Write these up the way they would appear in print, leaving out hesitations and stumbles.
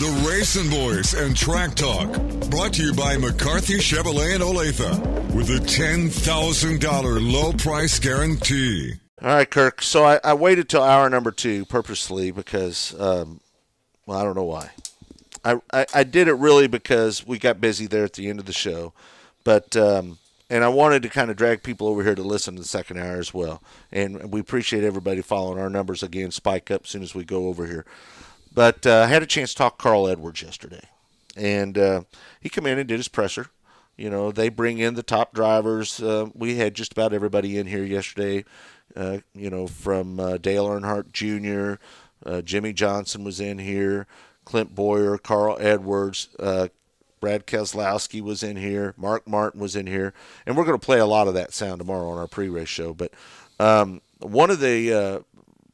The RacinBoys and Track Talk, brought to you by McCarthy Chevrolet and Olathe, with a $10,000 low price guarantee. All right, Kirk. So I waited till hour number 2 purposely because, well, I don't know why. I did it really because we got busy there at the end of the show, but and I wanted to kind of drag people over here to listen to the second hour as well. And we appreciate everybody following our numbers again, spike up as soon as we go over here. But I had a chance to talk to Carl Edwards yesterday, and he came in and did his presser. You know, they bring in the top drivers. We had just about everybody in here yesterday, you know, from Dale Earnhardt Jr., Jimmy Johnson was in here, Clint Boyer, Carl Edwards, Brad Keselowski was in here, Mark Martin was in here, and we're going to play a lot of that sound tomorrow on our pre-race show. But one of the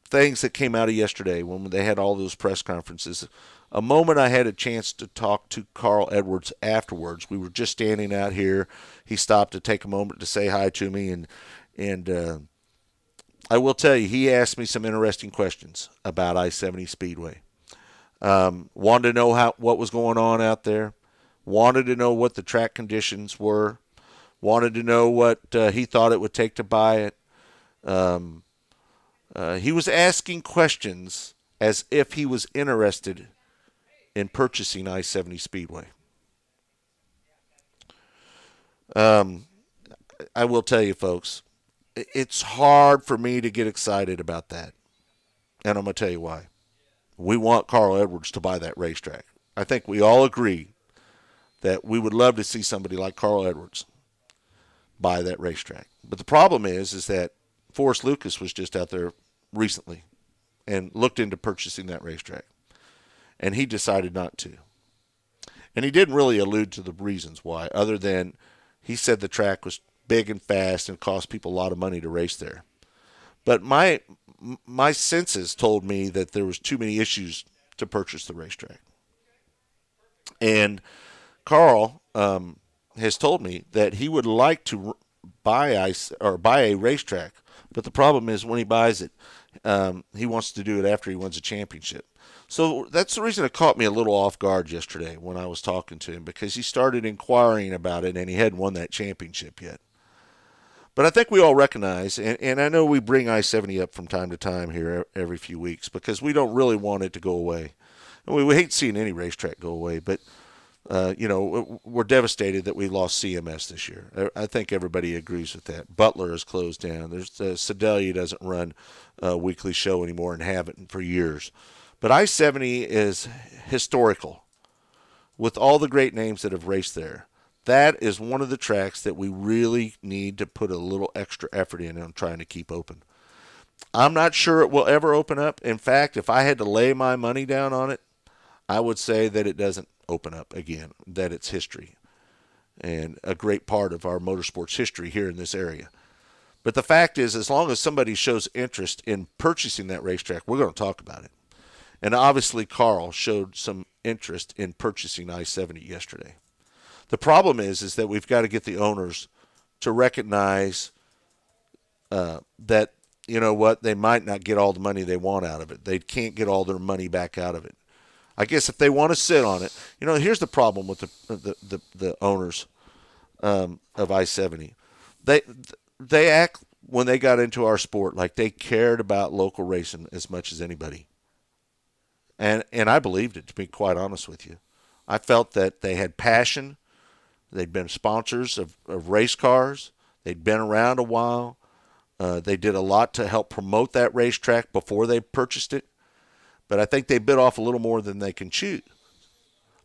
things that came out of yesterday when they had all those press conferences, a moment I had a chance to talk to Carl Edwards afterwards. We were just standing out here. He stopped to take a moment to say hi to me, and I will tell you, he asked me some interesting questions about I-70 Speedway. Wanted to know what was going on out there. Wanted to know what the track conditions were. Wanted to know what he thought it would take to buy it. He was asking questions as if he was interested in purchasing I-70 Speedway. I will tell you, folks, it's hard for me to get excited about that. And I'm going to tell you why. We want Carl Edwards to buy that racetrack. I think we all agree that we would love to see somebody like Carl Edwards buy that racetrack. But the problem is that Forrest Lucas was just out there recently and looked into purchasing that racetrack. And he decided not to. And he didn't really allude to the reasons why, other than he said the track was big and fast and cost people a lot of money to race there. But my senses told me that there was too many issues to purchase the racetrack. And Carl has told me that he would like to buy a racetrack, but the problem is when he buys it, he wants to do it after he wins a championship. So that's the reason it caught me a little off guard yesterday when I was talking to him, because he started inquiring about it and he hadn't won that championship yet. But I think we all recognize, and I know we bring I-70 up from time to time here every few weeks because we don't really want it to go away. And we hate seeing any racetrack go away, but you know, we're devastated that we lost CMS this year. I think everybody agrees with that. Butler is closed down. There's Sedalia doesn't run a weekly show anymore and haven't for years. But I-70 is historical with all the great names that have raced there. That is one of the tracks that we really need to put a little extra effort in on trying to keep open. I'm not sure it will ever open up. In fact, if I had to lay my money down on it, I would say that it doesn't open up again, that it's history and a great part of our motorsports history here in this area. But the fact is, as long as somebody shows interest in purchasing that racetrack, we're going to talk about it. And obviously, Carl showed some interest in purchasing I-70 yesterday. The problem is that we've got to get the owners to recognize that, you know what, they might not get all the money they want out of it. They can't get all their money back out of it. I guess if they want to sit on it, you know, here's the problem with the owners of I-70. They act, when they got into our sport, like they cared about local racing as much as anybody. And I believed it, to be quite honest with you. I felt that they had passion. They'd been sponsors of race cars. They'd been around a while. They did a lot to help promote that racetrack before they purchased it. But I think they bit off a little more than they can chew.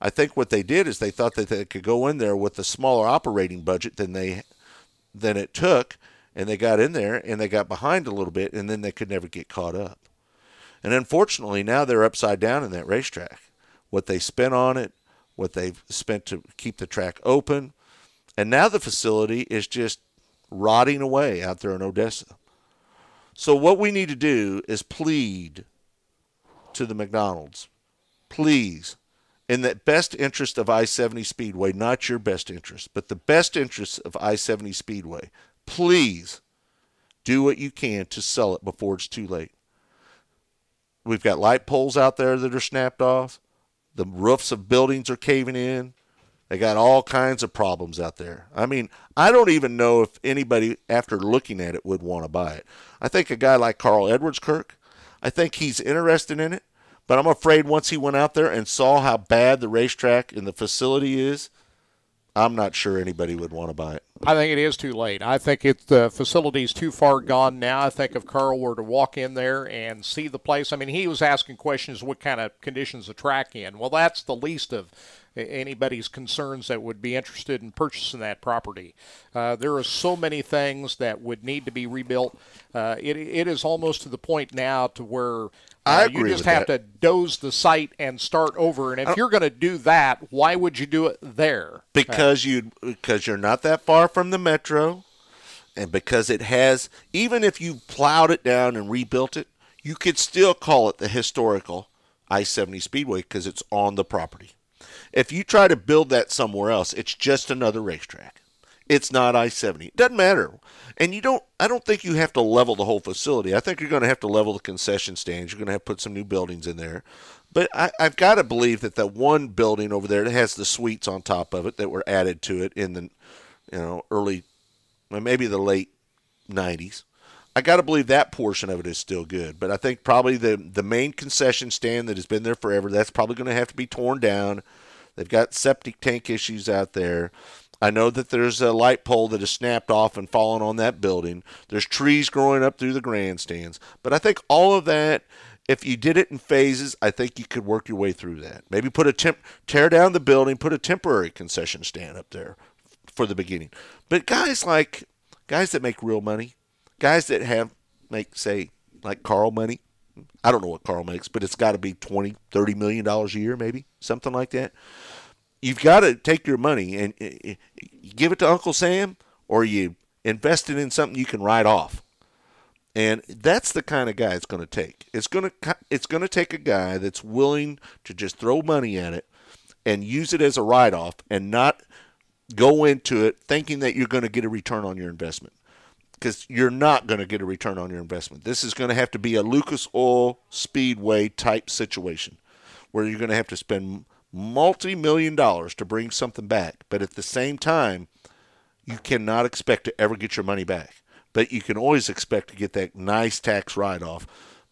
I think what they did is they thought that they could go in there with a smaller operating budget than it took, and they got in there and they got behind a little bit, and then they could never get caught up. And unfortunately, now they're upside down in that racetrack. What they spent on it, what they've spent to keep the track open, and now the facility is just rotting away out there in Odessa. So what we need to do is plead to the McDonald's, please, in the best interest of I-70 Speedway, not your best interest, but the best interest of I-70 Speedway, please do what you can to sell it before it's too late. We've got light poles out there that are snapped off. The roofs of buildings are caving in. They got all kinds of problems out there. I mean, I don't even know if anybody, after looking at it, would want to buy it. I think a guy like Carl Edwards, Kirk, I think he's interested in it, but I'm afraid once he went out there and saw how bad the racetrack and the facility is, I'm not sure anybody would want to buy it. I think it is too late. I think the facility's too far gone now. I think if Carl were to walk in there and see the place, I mean, he was asking questions, what kind of conditions the track in. Well, that's the least of anybody's concerns that would be interested in purchasing that property. There are so many things that would need to be rebuilt. It is almost to the point now to where I agree you just have to doze the site and start over. And if you're going to do that, why would you do it there? Because you're not that far from the metro, and because it has, even if you plowed it down and rebuilt it, you could still call it the historical I-70 Speedway because it's on the property. If you try to build that somewhere else, it's just another racetrack. It's not I-70. It doesn't matter. And I don't think you have to level the whole facility. I think you're going to have to level the concession stands. You're going to have to put some new buildings in there. But I've got to believe that the one building over there that has the suites on top of it that were added to it in the early, maybe the late 90s, I got to believe that portion of it is still good. But I think probably the main concession stand that has been there forever, that's probably going to have to be torn down. They've got septic tank issues out there. I know that there's a light pole that has snapped off and fallen on that building. There's trees growing up through the grandstands. But I think all of that, if you did it in phases, I think you could work your way through that. Maybe tear down the building, put a temporary concession stand up there for the beginning. But guys that make real money, guys that make, say, like Carl money, I don't know what Carl makes, but it's got to be $20, $30 million a year, maybe, something like that. You've got to take your money and give it to Uncle Sam, or you invest it in something you can write off. And that's the kind of guy it's going to take. It's going to take a guy that's willing to just throw money at it and use it as a write-off and not go into it thinking that you're going to get a return on your investment. Because you're not going to get a return on your investment. This is going to have to be a Lucas Oil Speedway type situation where you're going to have to spend multi-million dollars to bring something back. But at the same time, you cannot expect to ever get your money back. But you can always expect to get that nice tax write-off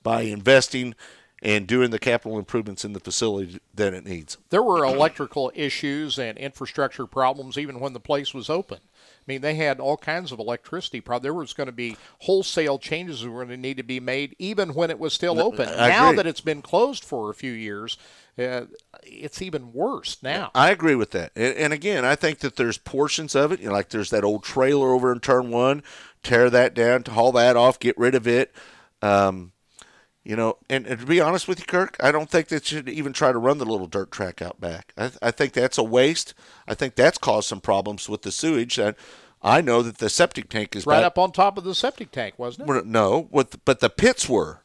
by investing and doing the capital improvements in the facility that it needs. There were electrical issues and infrastructure problems even when the place was open. I mean, they had all kinds of electricity problems. There was going to be wholesale changes that were going to need to be made even when it was still open. Now that it's been closed for a few years, it's even worse now. I agree with that. And again, I think that there's portions of it, like there's that old trailer over in Turn 1, tear that down, haul that off, get rid of it. And to be honest with you, Kirk, I don't think they should even try to run the little dirt track out back. I think that's a waste. I think that's caused some problems with the sewage. And I know that the septic tank is right up on top of the septic tank, wasn't it? No, but the pits were.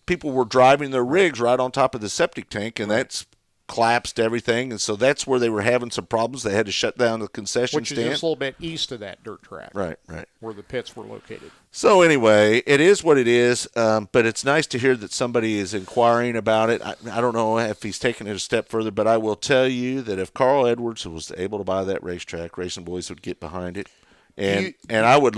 People were driving their rigs right on top of the septic tank, and that's collapsed everything. And so that's where they were having some problems. They had to shut down the concession stand. Which is just a little bit east of that dirt track. Right. Where the pits were located. So anyway, it is what it is, but it's nice to hear that somebody is inquiring about it. I don't know if he's taking it a step further, but I will tell you that if Carl Edwards was able to buy that racetrack, RacinBoys would get behind it. And I would,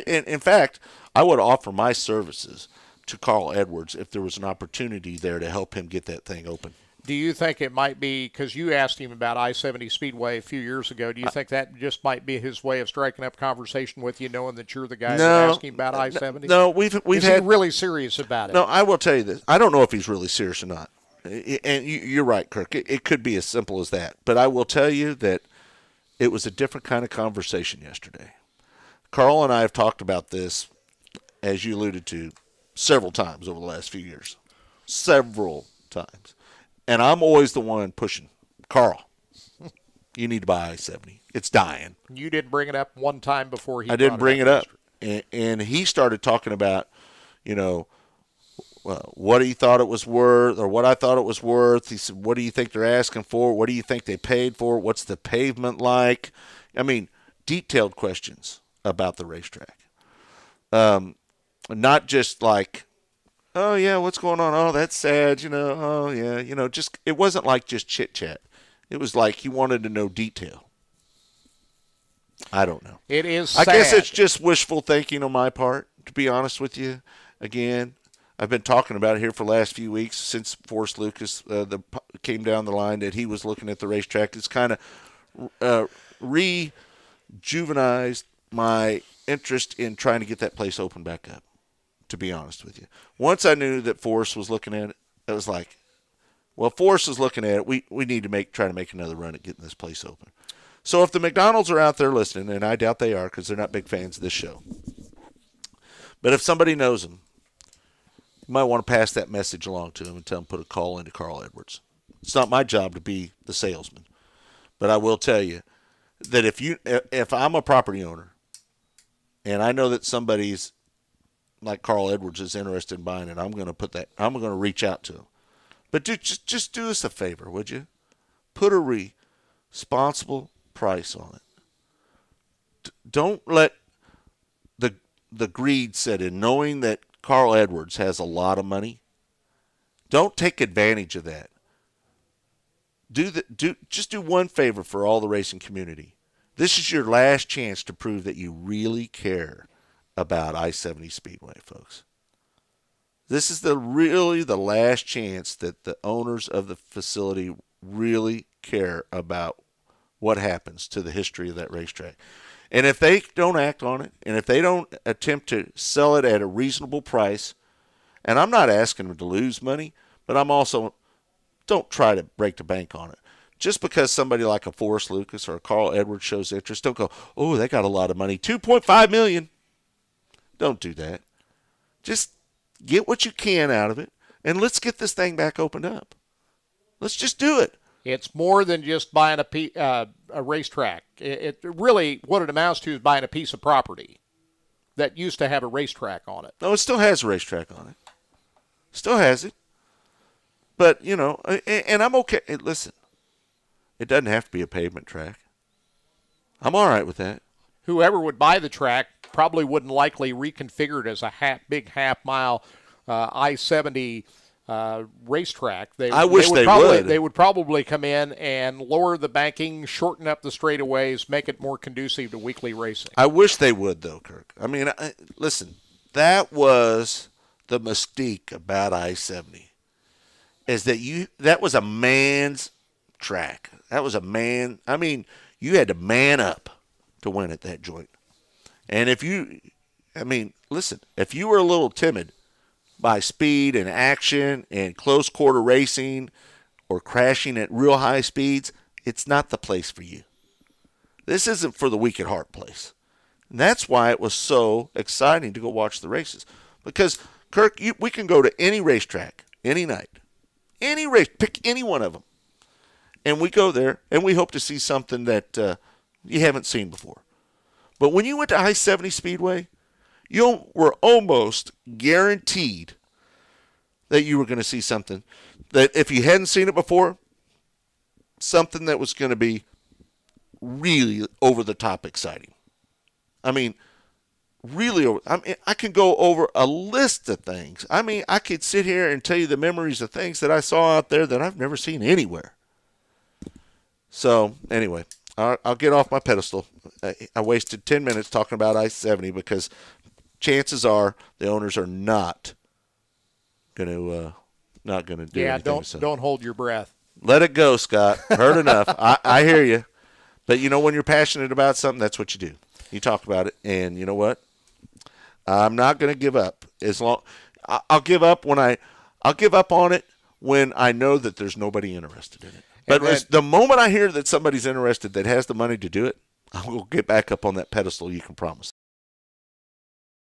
in fact, I would offer my services to Carl Edwards if there was an opportunity there to help him get that thing open. Do you think it might be, because you asked him about I-70 Speedway a few years ago, do you think that just might be his way of striking up conversation with you, knowing that you're the guy that's asking about I-70? No, we've Is he really serious about it? No, I will tell you this. I don't know if he's really serious or not. And you're right, Kirk. It could be as simple as that. But I will tell you that it was a different kind of conversation yesterday. Carl and I have talked about this, as you alluded to, several times over the last few years. Several times. And I'm always the one pushing, Carl, you need to buy I-70. It's dying. You didn't bring it up one time before he I didn't bring it up. And he started talking about, what he thought it was worth or what I thought it was worth. He said, what do you think they're asking for? What do you think they paid for? What's the pavement like? I mean, detailed questions about the racetrack. Not just like, Oh, yeah, what's going on? Oh, that's sad, Oh, yeah, just it wasn't like just chit-chat. It was like he wanted to know detail. I don't know. It is I sad. guess it's just wishful thinking on my part, to be honest with you. Again, I've been talking about it here for the last few weeks since Forrest Lucas came down the line that he was looking at the racetrack. It's kind of rejuvenized my interest in trying to get that place open back up, to be honest with you. Once I knew that Forrest was looking at it, it was like, well, Forrest is looking at it. We need to try to make another run at getting this place open. So if the McDonald's are out there listening, and I doubt they are because they're not big fans of this show, but if somebody knows them, you might want to pass that message along to them and tell them to put a call into Carl Edwards. It's not my job to be the salesman, but I will tell you that if I'm a property owner and I know that somebody's like Carl Edwards is interested in buying it, I'm going to reach out to them. But just do us a favor, would you? Put a responsible price on it. Don't let the greed set in, knowing that Carl Edwards has a lot of money. Don't take advantage of that. Just do one favor for all the racing community. This is your last chance to prove that you really care about I-70 Speedway, folks. This is really the last chance that the owners of the facility really care about what happens to the history of that racetrack. And if they don't act on it, and if they don't attempt to sell it at a reasonable price, and I'm not asking them to lose money, but I'm also, don't try to break the bank on it. Just because somebody like a Forrest Lucas or a Carl Edwards shows interest, don't go, oh, they got a lot of money, $2.5 million. Don't do that. Just get what you can out of it, and let's get this thing back opened up. Let's just do it. It's more than just buying a racetrack. It really, what it amounts to is buying a piece of property that used to have a racetrack on it. No, it still has a racetrack on it. Still has it. But, and I'm okay. Listen, it doesn't have to be a pavement track. I'm all right with that. Whoever would buy the track probably wouldn't likely reconfigure it as a big half-mile I-70 racetrack. I wish they would. They would probably come in and lower the banking, shorten up the straightaways, make it more conducive to weekly racing. I wish they would, though, Kirk. I mean, listen, that was the mystique about I-70, is that was a man's track. That was a man. I mean, you had to man up to win at that joint. And if you were a little timid by speed and action and close quarter racing or crashing at real high speeds, it's not the place for you. This isn't for the weak at heart place. And that's why it was so exciting to go watch the races. Because, Kirk, we can go to any racetrack, any night, any race, pick any one of them. And we go there, and we hope to see something that you haven't seen before. But when you went to I-70 Speedway, you were almost guaranteed that you were going to see something that, if you hadn't seen it before, something that was going to be really over-the-top exciting. I mean, really, I can go over a list of things. I mean, I could sit here and tell you the memories of things that I saw out there that I've never seen anywhere. So, anyway, I'll get off my pedestal. I wasted 10 minutes talking about I-70 because chances are the owners are not going to do anything. Yeah, don't hold your breath. Let it go, Scott. Heard enough. I hear you. But when you're passionate about something, that's what you do. You talk about it, and you know what? I'm not going to give up. I'll give up I'll give up on it when I know that there's nobody interested in it. But the moment I hear that somebody's interested that has the money to do it, I will get back up on that pedestal, you can promise.